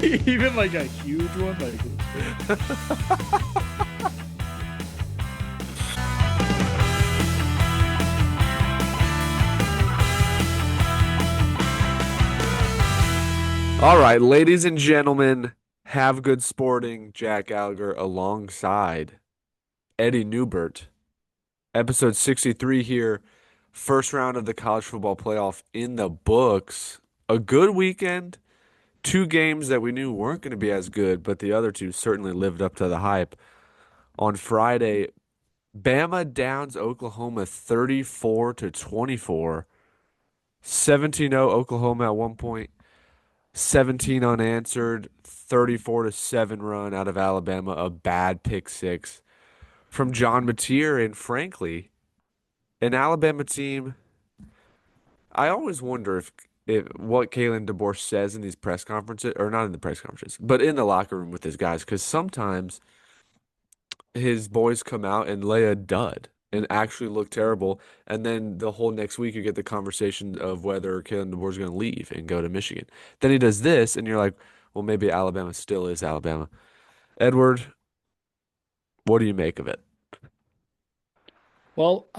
Even like a huge one, like All right, ladies and gentlemen, have good sporting. Jack Gallagher alongside Eddie Neubert. Episode 63 here. First round of the college football playoff in the books. A good weekend. Two games that we knew weren't going to be as good, but the other two certainly lived up to the hype. On Friday, Bama downs Oklahoma 34 to 24. 17-0 Oklahoma at one point. 17 unanswered, 34 to 7 run out of Alabama, a bad pick six from John Mateer. And frankly, an Alabama team, I always wonder if what Kalen DeBoer says in these press conferences, or not in the press conferences, but in the locker room with his guys, because sometimes his boys come out and lay a dud and actually look terrible. And then the whole next week, you get the conversation of whether Kalen DeBoer is going to leave and go to Michigan. Then he does this, and you're like, well, maybe Alabama still is Alabama. Edward, what do you make of it? well,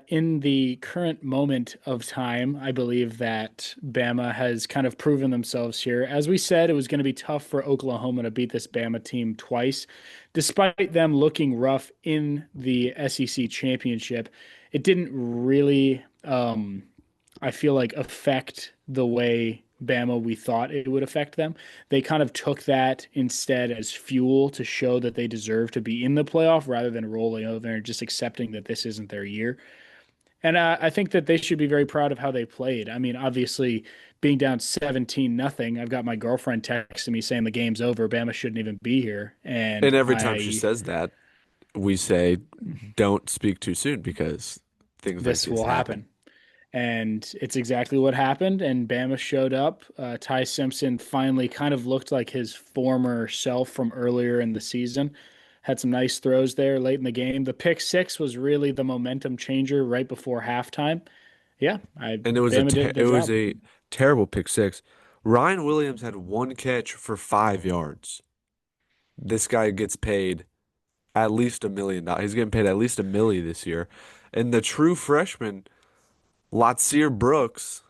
in the current moment of time, I believe that Bama has kind of proven themselves here. As we said, it was going to be tough for Oklahoma to beat this Bama team twice, despite them looking rough in the SEC championship. It didn't really, I feel like, affect the way Bama we thought it would affect them. They kind of took that instead as fuel to show that they deserve to be in the playoff rather than rolling over and just accepting that this isn't their year. And I think that they should be very proud of how they played. I mean, obviously, being down 17-0, I've got my girlfriend texting me saying the game's over. Bama shouldn't even be here. And And every time she says that, we say, don't speak too soon because things like this this will happen. happen. And it's exactly what happened. And Bama showed up. Ty Simpson finally kind of looked like his former self from earlier in the season. Had some nice throws there late in the game. The pick six was really the momentum changer right before halftime. Yeah, And it was Bama did it their was job. a terrible pick six. Ryan Williams had one catch for 5 yards. This guy gets paid at least $1 million. He's getting paid at least $1 million this year. And the true freshman, Latsier Brooks,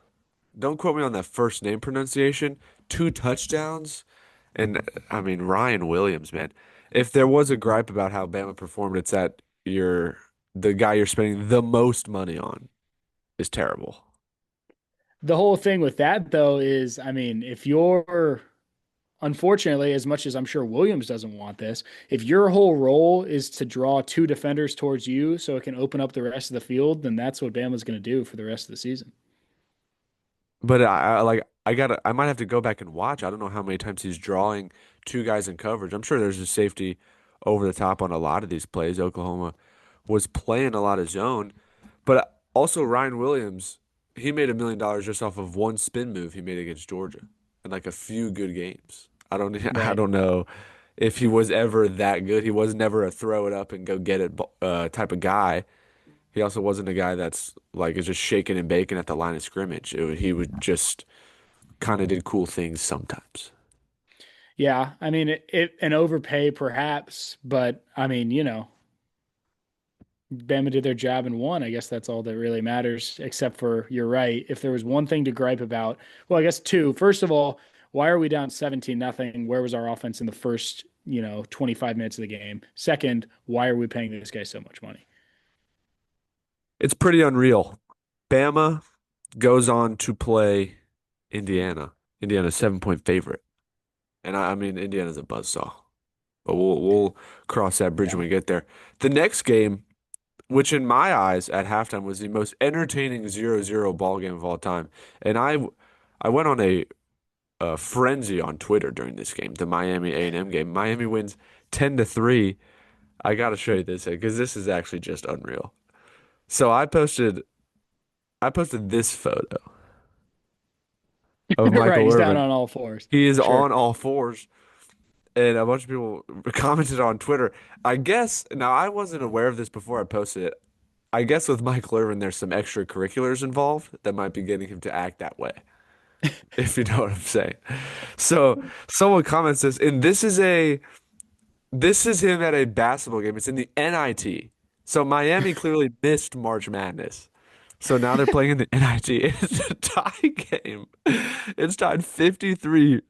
don't quote me on that first name pronunciation, 2 touchdowns. And I mean, Ryan Williams, man. If there was a gripe about how Bama performed, it's that the guy you're spending the most money on is terrible. The whole thing with that, though, is I mean, if you're unfortunately, as much as I'm sure Williams doesn't want this, if your whole role is to draw two defenders towards you so it can open up the rest of the field, then that's what Bama's going to do for the rest of the season. But I might have to go back and watch. I don't know how many times he's drawing two guys in coverage. I'm sure there's a safety over the top on a lot of these plays. Oklahoma was playing a lot of zone, but also Ryan Williams, he made $1 million just off of one spin move he made against Georgia and like a few good games. I don't I Right. don't know if he was ever that good. He was never a throw it up and go get it type of guy. He also wasn't a guy that's like is just shaking and baking at the line of scrimmage. He would just kind of did cool things sometimes. Yeah. I mean, an overpay perhaps, but I mean, Bama did their job and won. I guess that's all that really matters, except for you're right. If there was one thing to gripe about, well, I guess two. First of all, why are we down 17-0? Where was our offense in the first, 25 minutes of the game? Second, why are we paying this guy so much money? It's pretty unreal. Bama goes on to play Indiana. Indiana's 7-point favorite. And I mean Indiana's a buzzsaw. But we'll cross that bridge Yeah. when we get there. The next game, which in my eyes at halftime was the most entertaining 0-0 ball game of all time. And I went on a frenzy on Twitter during this game, the Miami A&M game. Miami wins 10-3. I got to show you this because this is actually just unreal. So I posted this photo of Right. Michael He's down Irvin. on all fours. He is Sure. on all fours, and a bunch of people commented on Twitter. I guess now I wasn't aware of this before I posted it. I guess with Michael Irvin, there's some extracurriculars involved that might be getting him to act that way. if you know what I'm saying. So someone comments this, and this is him at a basketball game. It's in the NIT. So Miami clearly missed March Madness. So now they're playing in the NIT. It's a tie game. It's tied 53-53.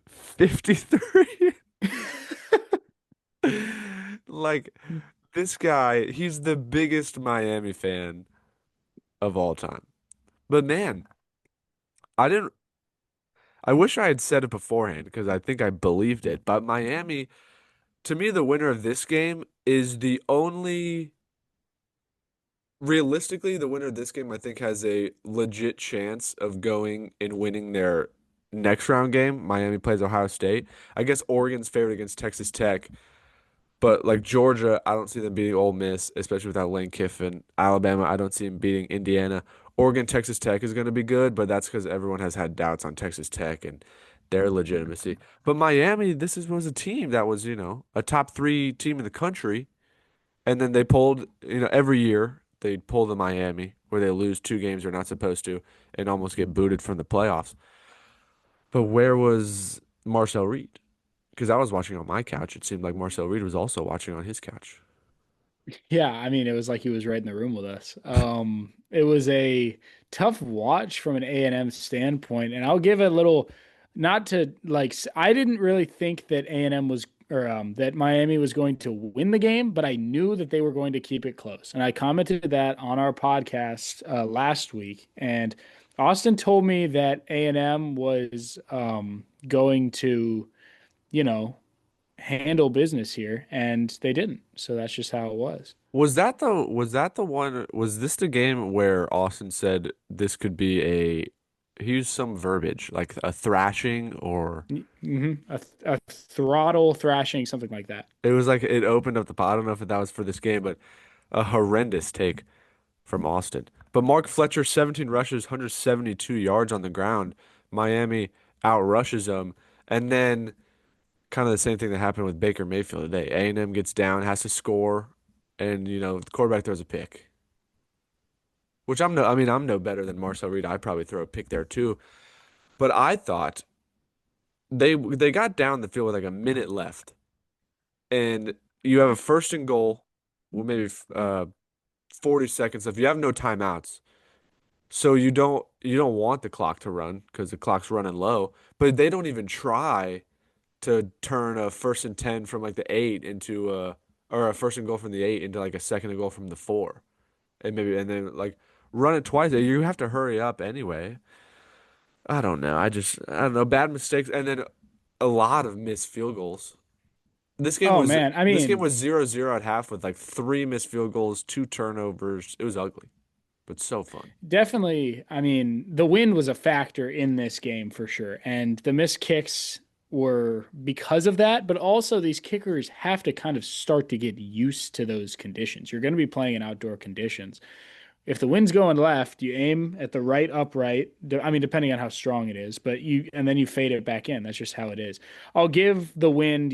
Like this guy, he's the biggest Miami fan of all time. But man, I didn't I wish I had said it beforehand because I think I believed it. But Miami, to me, the winner of this game is the only realistically, the winner of this game, I think, has a legit chance of going and winning their next round game. Miami plays Ohio State. I guess Oregon's favored against Texas Tech, but like Georgia, I don't see them beating Ole Miss, especially without Lane Kiffin. Alabama, I don't see them beating Indiana. Oregon, Texas Tech is going to be good, but that's because everyone has had doubts on Texas Tech and their legitimacy. But Miami, was a team that was, a top three team in the country. And then they pulled, every year they pull the Miami where they lose two games they're not supposed to and almost get booted from the playoffs. But where was Marcel Reed? Because I was watching on my couch. It seemed like Marcel Reed was also watching on his couch. Yeah, I mean, it was like he was right in the room with us. It was a tough watch from an A&M standpoint, and I'll give a little, not to like, I didn't really think that A&M was, or that Miami was going to win the game, but I knew that they were going to keep it close, and I commented that on our podcast last week, and Austin told me that A&M was going to, you know, handle business here, and they didn't. So that's just how it was. Was this the game where Austin said this could be he used some verbiage like a thrashing or A throttle thrashing, something like that. it was like it opened up the pot. I don't know if that was for this game, but a horrendous take from Austin. But Mark Fletcher, 17 rushes, 172 yards on the ground. Miami outrushes them. And then kind of the same thing that happened with Baker Mayfield today. A&M gets down, has to score, and the quarterback throws a pick. Which I'm no better than Marcel Reed. I'd probably throw a pick there too. But I thought they got down the field with like a minute left. And you have a first and goal, well maybe 40 seconds if you have no timeouts. So you don't want the clock to run because the clock's running low, but they don't even try to turn a first and 10 from like the 8 into or a first and goal from the 8 into like a second and goal from the 4. And then like run it twice. You have to hurry up anyway. I don't know. I don't know. Bad mistakes and then a lot of missed field goals. This game Oh was man, I this game mean, was 0-0 at half with like three missed field goals, two turnovers. It was ugly, but so fun. definitely, I mean, the wind was a factor in this game for sure. And the missed kicks were because of that, but also these kickers have to kind of start to get used to those conditions. You're going to be playing in outdoor conditions. If the wind's going left, you aim at the right upright. I mean, depending on how strong it is, but and then you fade it back in. That's just how it is. I'll give the wind,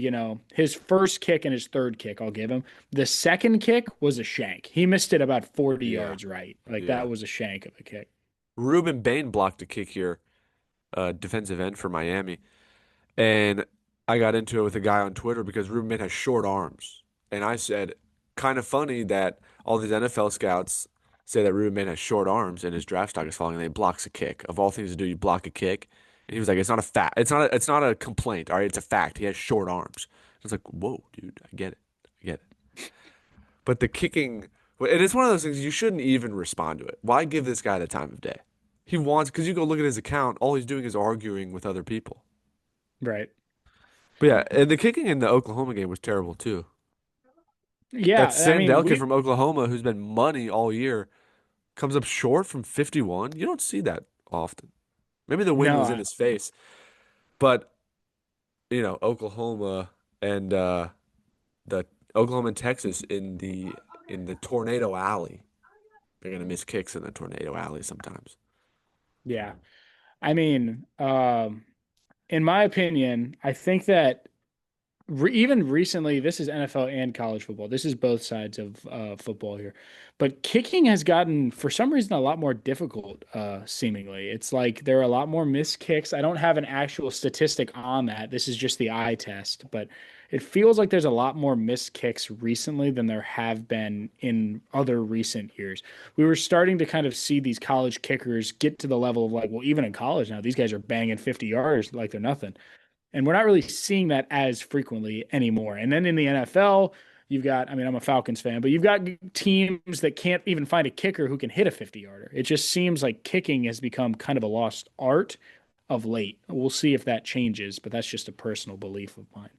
his first kick and his third kick, I'll give him. The second kick was a shank. He missed it about 40 Yeah. yards right. Like Yeah. that was a shank of a kick. Ruben Bain blocked a kick here, defensive end for Miami. And I got into it with a guy on Twitter because Ruben Bain has short arms. And I said, kind of funny that all these NFL scouts say that Ruben Bain has short arms and his draft stock is falling and he blocks a kick. Of all things to do, you block a kick. And he was like, it's not a fact. It's not a complaint. All right. It's a fact. He has short arms. I was like, whoa, dude, I get it. I get it. But the kicking, and it's one of those things you shouldn't even respond to it. Why give this guy the time of day? He wants, because you go look at his account, all he's doing is arguing with other people. Right. But yeah, and the kicking in the Oklahoma game was terrible too. That Yeah. I mean, Sandell kid from Oklahoma, who's been money all year, comes up short from 51. You don't see that often. Maybe the wind was in no, his face, but Oklahoma and the Oklahoma and Texas in the tornado alley. They're gonna miss kicks in the tornado alley sometimes. yeah. I mean, in my opinion, I think that Even recently, this is NFL and college football. This is both sides of football here. But kicking has gotten, for some reason, a lot more difficult, seemingly. It's like there are a lot more missed kicks. I don't have an actual statistic on that. This is just the eye test, but it feels like there's a lot more missed kicks recently than there have been in other recent years. We were starting to kind of see these college kickers get to the level of like, well, even in college now, these guys are banging 50 yards like they're nothing. And we're not really seeing that as frequently anymore. And then in the NFL, you've got, I mean, I'm a Falcons fan, but you've got teams that can't even find a kicker who can hit a 50 yarder. It just seems like kicking has become kind of a lost art of late. We'll see if that changes, but that's just a personal belief of mine.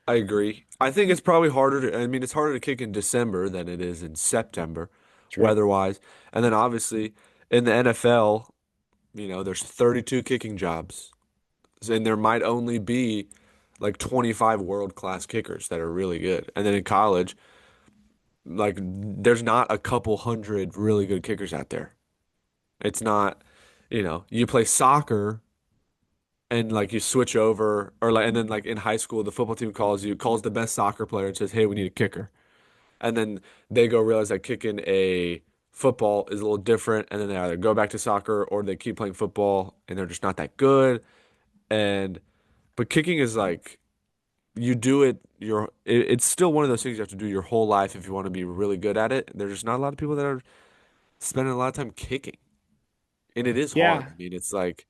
I agree. I think it's probably harder to, I mean, it's harder to kick in December than it is in September, True. weather-wise. And then obviously in the NFL, there's 32 kicking jobs. And there might only be like 25 world-class kickers that are really good. And then in college, like there's not a couple hundred really good kickers out there. It's not, you play soccer and like you switch over or like and then like in high school the football team calls the best soccer player and says, "Hey, we need a kicker." And then they go realize that kicking a football is a little different and then they either go back to soccer or they keep playing football and they're just not that good. And but kicking is like you do it it's still one of those things you have to do your whole life if you want to be really good at it. There's just not a lot of people that are spending a lot of time kicking. And it is hard. Yeah, I mean, it's like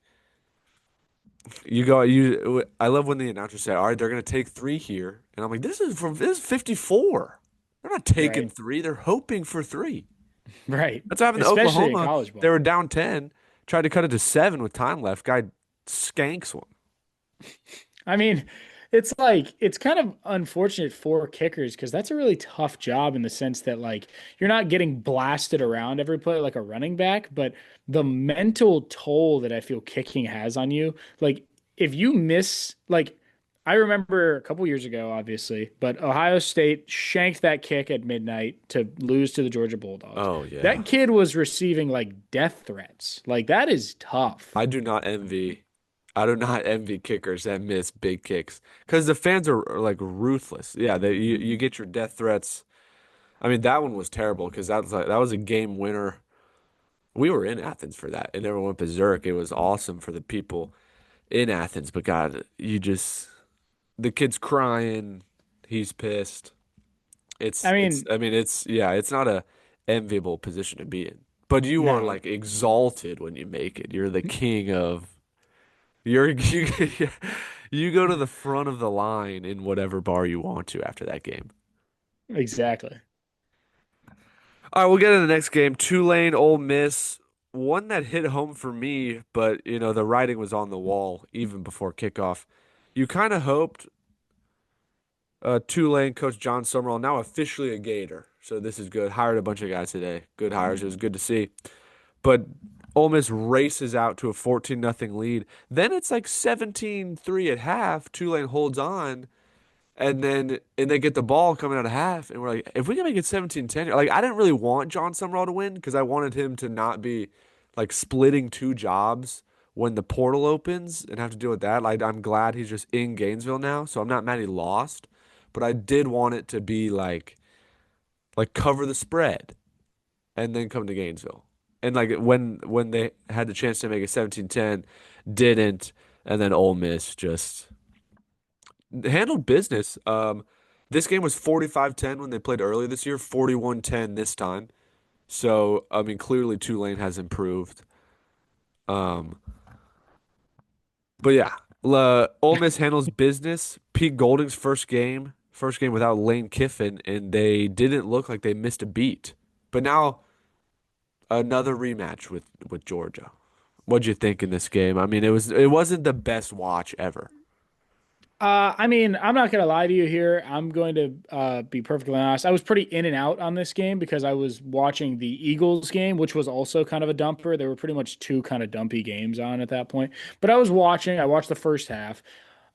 I love when the announcers say, "All right, they're gonna take three here," and I'm like, "This is 54. They're not taking right. three. They're hoping for three." Right. That's what happened to Especially in Oklahoma. college They ball. were down 10, tried to cut it to seven with time left. Guy skanks one. I mean, it's like it's kind of unfortunate for kickers because that's a really tough job in the sense that like you're not getting blasted around every play like a running back, but the mental toll that I feel kicking has on you, like if you miss like I remember a couple years ago, obviously, but Ohio State shanked that kick at midnight to lose to the Georgia Bulldogs. Oh yeah, That kid was receiving like death threats. Like that is tough. I do not envy. I do not envy kickers that miss big kicks because the fans are like ruthless. Yeah, you get your death threats. I mean, that one was terrible because that was a game winner. We were in Athens for that. It never went berserk. It was awesome for the people in Athens. But God, the kid's crying. He's pissed. I mean, I mean, yeah, it's not a enviable position to be in. But you are no. like exalted when you make it. You're the king of, you, you go to the front of the line in whatever bar you want to after that game. Exactly. All right, we'll get into the next game. Tulane, Ole Miss. One that hit home for me, but the writing was on the wall even before kickoff. You kind of hoped Tulane coach John Summerall, now officially a Gator, so this is good. Hired a bunch of guys today. Good hires. It was good to see. But Ole Miss races out to a 14-0 lead. Then it's like 17-3 at half. Tulane holds on. And they get the ball coming out of half, and we're like, if we can make it 17-10, like I didn't really want John Summerall to win because I wanted him to not be like splitting two jobs when the portal opens and have to deal with that. Like I'm glad he's just in Gainesville now, so I'm not mad he lost, but I did want it to be like cover the spread and then come to Gainesville. And like when they had the chance to make it 17-10, didn't, and then Ole Miss just handled business. This game was 45-10 when they played earlier this year, 41-10 this time. So, I mean, clearly Tulane has improved. Um, but yeah, Ole Miss handles business. Pete Golding's first game without Lane Kiffin, and they didn't look like they missed a beat. But now another rematch with Georgia. What'd you think in this game? I mean, it wasn't the best watch ever. I mean, I'm not gonna lie to you here. I'm going to be perfectly honest. I was pretty in and out on this game because I was watching the Eagles game, which was also kind of a dumper. There were pretty much two kind of dumpy games on at that point. But I was watching. I watched the first half.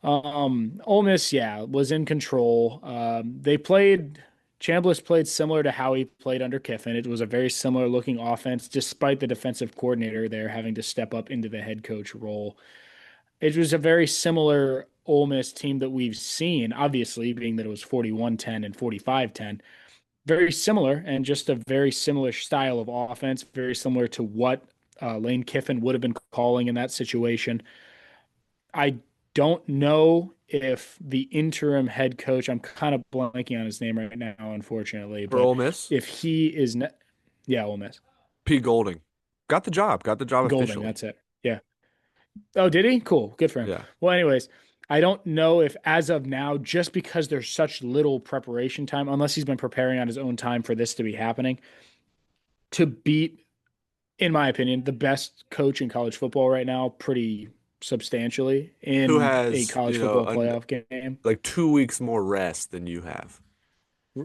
Ole Miss, yeah, was in control. They played. Chambliss played similar to how he played under Kiffin. It was a very similar looking offense, despite the defensive coordinator there having to step up into the head coach role. It was a very similar Ole Miss team that we've seen, obviously, being that it was 41-10 and 45-10, very similar and just a very similar style of offense, very similar to what Lane Kiffin would have been calling in that situation. I don't know if the interim head coach, I'm kind of blanking on his name right now, unfortunately, For but Ole Miss, if he is, yeah, Ole Miss. P. Golding got the job Golding, officially. that's it. Yeah. Oh, did he? Cool. Good for him. Yeah. Well, anyways, I don't know if as of now, just because there's such little preparation time, unless he's been preparing on his own time for this to be happening, to beat, in my opinion, the best coach in college football right now, pretty substantially Who in a has, college football playoff game. like 2 weeks more rest than you have?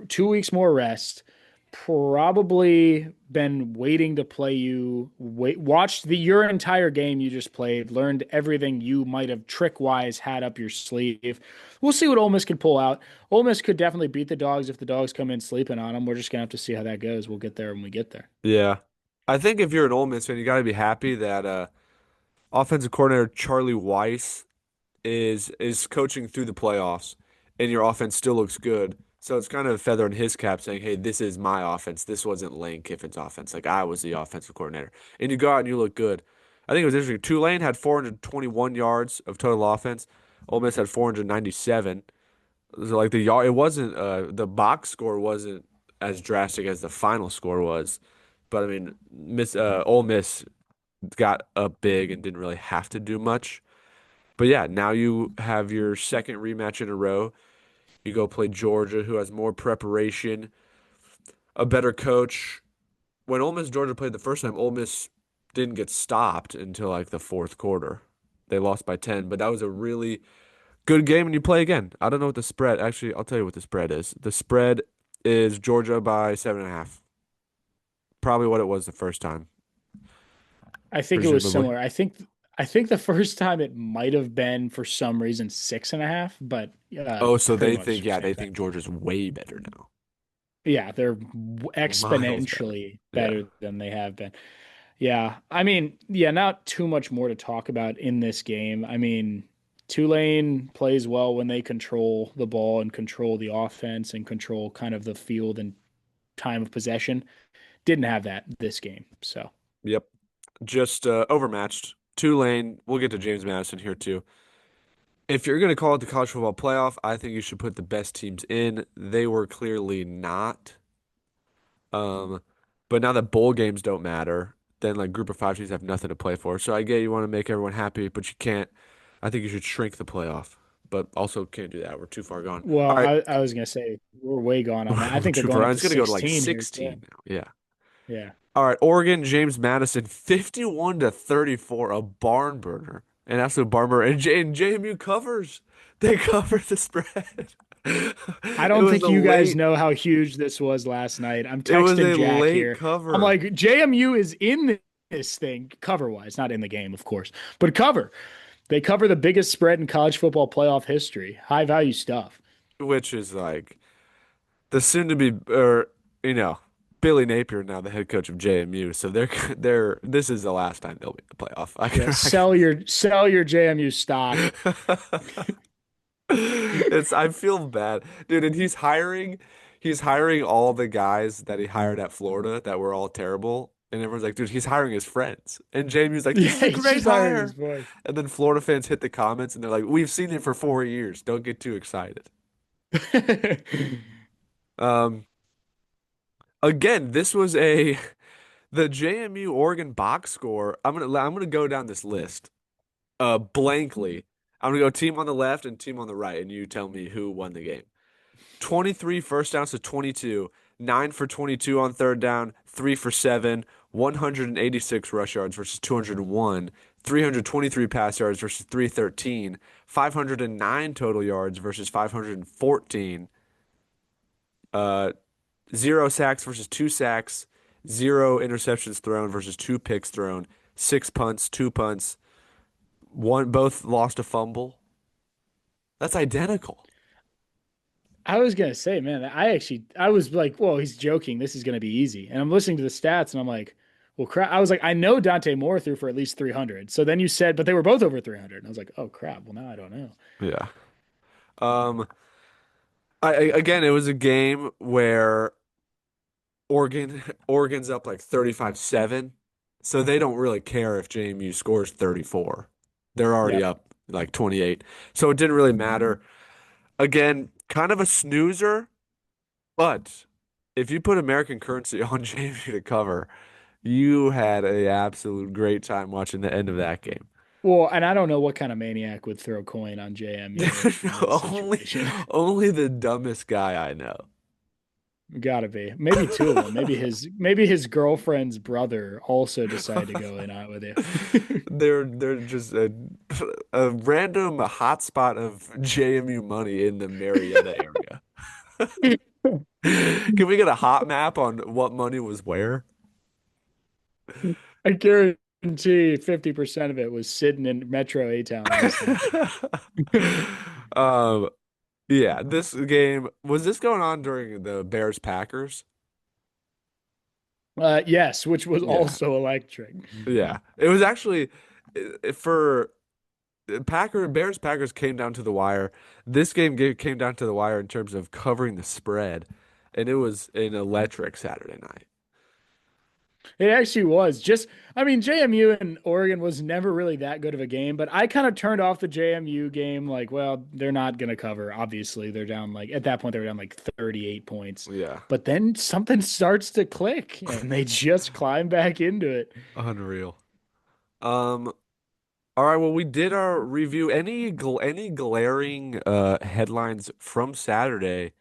2 weeks more rest. Probably been waiting to play you. Watched your entire game you just played. Learned everything you might have trick wise had up your sleeve. We'll see what Ole Miss could pull out. Ole Miss could definitely beat the Dogs if the Dogs come in sleeping on them. We're just gonna have to see how that goes. We'll get there when we get there. Yeah. I think if you're an Ole Miss fan, you got to be happy that offensive coordinator Charlie Weiss is coaching through the playoffs, and your offense still looks good. So it's kind of a feather in his cap saying, "Hey, this is my offense. This wasn't Lane Kiffin's offense. Like I was the offensive coordinator." And you go out and you look good. I think it was interesting. Tulane had 421 yards of total offense. Ole Miss had 497. So like the yard, it wasn't the box score wasn't as drastic as the final score was. But I mean, Ole Miss got up big and didn't really have to do much. But yeah, now you have your second rematch in a row. You go play Georgia, who has more preparation, a better coach. When Ole Miss Georgia played the first time, Ole Miss didn't get stopped until like the fourth quarter. They lost by 10, but that was a really good game, and you play again. I don't know what the spread. Actually, I'll tell you what the spread is. The spread is Georgia by 7.5. Probably what it was the first time, I think it was presumably. similar. I think the first time it might have been for some reason 6.5, but Oh, so pretty they much think, yeah, same they thing. think Georgia's way better now. Yeah, they're Miles better. exponentially Yeah. better than they have been. Yeah, I mean, yeah, not too much more to talk about in this game. I mean, Tulane plays well when they control the ball and control the offense and control kind of the field and time of possession. Didn't have that this game. So, Yep. Just overmatched. Tulane, we'll get to James Madison here too. If you're going to call it the college football playoff, I think you should put the best teams in. They were clearly not. Um, but now that bowl games don't matter, then like group of five teams have nothing to play for. So I get you want to make everyone happy, but you can't. I think you should shrink the playoff, but also can't do that. We're too far gone. well, All right, I was gonna say we're way gone on that. I we're think they're too going far. up It's to going to go to like 16 here. Yeah. 16 now. Yeah. Yeah. All right, Oregon, James Madison, 51 to 34, a barn burner, an absolute barn burner, and JMU covers. They cover the spread. I It don't was think a you guys late, know how huge this was last night. I'm it was texting a Jack late here. I'm cover, like, JMU is in this thing cover wise, not in the game, of course, but cover. They cover the biggest spread in college football playoff history. High value stuff. which is like the soon to be, or you know, Billy Napier now the head coach of JMU. So they're this is the last time they'll make the playoff. Yeah, sell your JMU stock. It's I feel bad, dude, and he's hiring all the guys that he hired at Florida that were all terrible, and everyone's like, dude, he's hiring his friends, and Jamie's like, this is Yeah, a he's great just hiring his hire, voice. and then Florida fans hit the comments and they're like, we've seen it for 4 years, don't get too excited. Um, again, this was a the JMU Oregon box score. I'm gonna go down this list blankly. I'm gonna go team on the left and team on the right, and you tell me who won the game. 23 first downs to 22, 9 for 22 on third down, 3 for 7, 186 rush yards versus 201, 323 pass yards versus 313, 509 total yards versus 514, uh, 0 sacks versus 2 sacks, 0 interceptions thrown versus 2 picks thrown, 6 punts, 2 punts, one both lost a fumble. That's identical. I was gonna say, man, I was like, whoa, he's joking. This is gonna be easy. And I'm listening to the stats and I'm like, Well, crap. I was like, I know Dante Moore threw for at least 300. So then you said, but they were both over 300. And I was like, oh, crap. Well, now I don't know. Yeah. Um, again, it was a game where Oregon's up like 35-7, so they don't really care if JMU scores 34. They're already Yep. up like 28. So it didn't really matter. Again, kind of a snoozer, but if you put American currency on JMU to cover, you had a absolute great time watching the end of that game. Well, and I don't know what kind of maniac would throw coin on JMU in this Only situation. only the dumbest guy I know. Gotta be. Maybe two of them. Maybe his girlfriend's brother also decided to go in on it with you. They're just a random hotspot of JMU money in the Marietta area. Can we get a hot map on what money was where? I guarantee 50% of it was sitting in Metro A Town last night. Um, yeah, this game was this going on during the Bears Packers? Yes, which was Yeah, also electric. yeah. It was actually for Bears Packers came down to the wire. This came down to the wire in terms of covering the spread, and it was an electric Saturday night. It actually was just, I mean, JMU and Oregon was never really that good of a game, but I kind of turned off the JMU game. Like, well, they're not going to cover. Obviously, they're down like, at that point, they were down like 38 points. Yeah, But then something starts to click and they just climb back into it. unreal. Um, all right, well, we did our review. Any glaring headlines from Saturday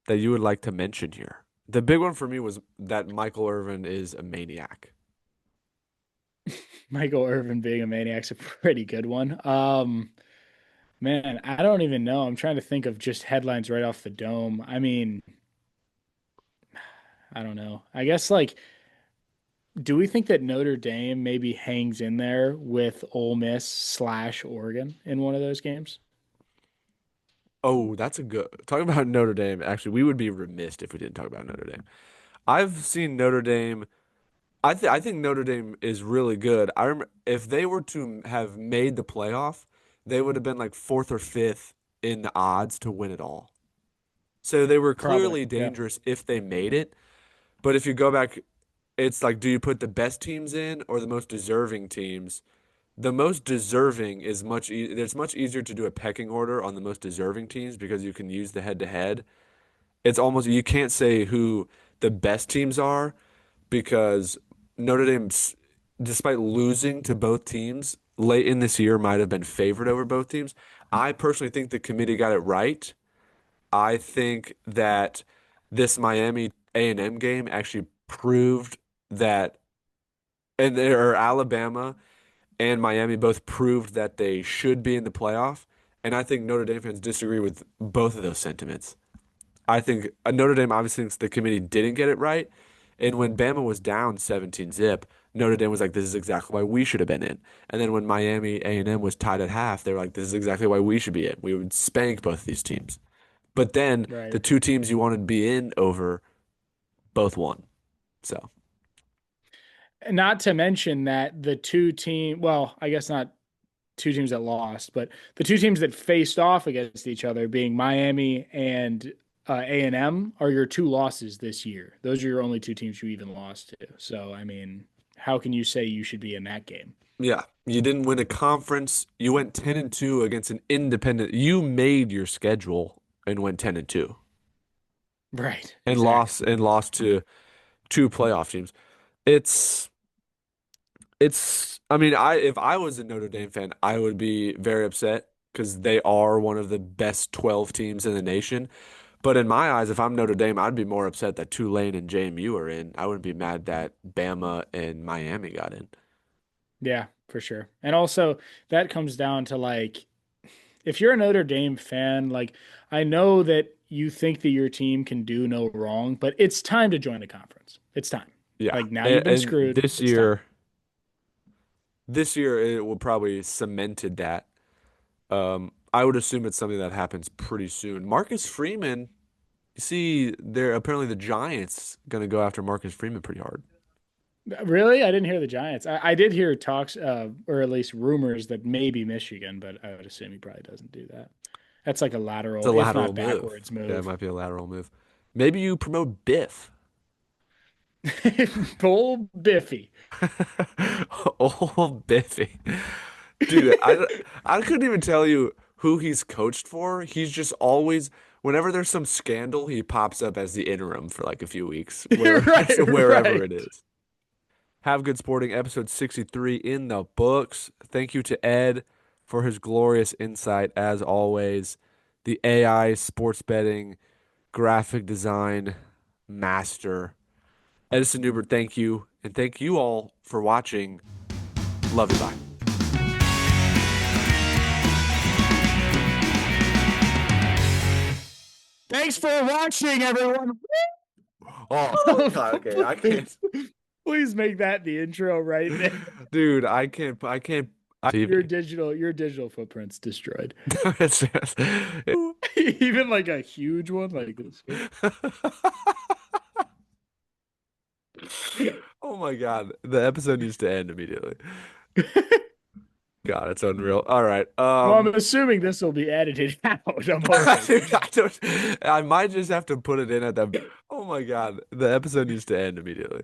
that you would like to mention here? The big one for me was that Michael Irvin is a maniac. Michael Irvin being a maniac's a pretty good one. Man, I don't even know. I'm trying to think of just headlines right off the dome. I mean, I don't know. I guess like, do we think that Notre Dame maybe hangs in there with Ole Miss slash Oregon in one of those games? Oh, that's a good talking about Notre Dame. Actually, we would be remiss if we didn't talk about Notre Dame. I've seen Notre Dame. I think Notre Dame is really good. I remember if they were to have made the playoff, they would have been like fourth or fifth in the odds to win it all. So they were Probably. clearly Yeah. dangerous if they made it. But if you go back, it's like, do you put the best teams in or the most deserving teams? The most deserving is it's much easier to do a pecking order on the most deserving teams because you can use the head to head. It's almost you can't say who the best teams are because Notre Dame, despite losing to both teams late in this year, might have been favored over both teams. I personally think the committee got it right. I think that this Miami A&M game actually proved that, and or Alabama and Miami both proved that they should be in the playoff. And I think Notre Dame fans disagree with both of those sentiments. I think Notre Dame obviously thinks the committee didn't get it right. And when Bama was down 17 zip, Notre Dame was like, this is exactly why we should have been in. And then when Miami A&M was tied at half, they were like, this is exactly why we should be in. We would spank both of these teams. But then the Right. two teams you wanted to be in over both won. So, Not to mention that the well, I guess not two teams that lost, but the two teams that faced off against each other, being Miami and A&M, are your two losses this year. Those are your only two teams you even lost to. So, I mean, how can you say you should be in that game? yeah, you didn't win a conference. You went 10-2 against an independent. You made your schedule and went 10-2 Right. and Exactly. lost to two playoff teams. It's I mean, I if I was a Notre Dame fan, I would be very upset because they are one of the best 12 teams in the nation. But in my eyes, if I'm Notre Dame, I'd be more upset that Tulane and JMU are in. I wouldn't be mad that Bama and Miami got in. Yeah, for sure. And also, that comes down to like, if you're a Notre Dame fan, like, I know that you think that your team can do no wrong, but it's time to join the conference. It's time. Yeah. Like, now you've been And screwed. It's time. this year it will probably cemented that. I would assume it's something that happens pretty soon. Marcus Freeman, you see, they're apparently the Giants going to go after Marcus Freeman pretty hard. Really? I didn't hear the Giants. I did hear talks, or at least rumors that maybe Michigan, but I would assume he probably doesn't do that. That's like a It's lateral, a if lateral not move. backwards Yeah, it move. might be a lateral move. Maybe you promote Biff. Bull Biffy. Old Biffy. Dude, I couldn't even tell you who he's coached for. He's just always, whenever there's some scandal, he pops up as the interim for like a few weeks, Right, wherever it right. is. Have Good Sporting, episode 63 in the books. Thank you to Ed for his glorious insight, as always. The AI sports betting, graphic design master. Edison Neubert, thank you. And thank you all for watching. Love you. Bye. Thanks for watching, everyone. Oh, God, okay. I can't. Please make that the intro right there. Dude, I can't. TV. Your digital footprint's destroyed. It's just- Even like a huge one like this. Oh my God. The episode needs to end immediately. God, it's unreal. All right. Well, I'm assuming this will be edited out. I'm hoping. Dude, I might just have to put it in at the. Oh my God. The episode needs to end immediately.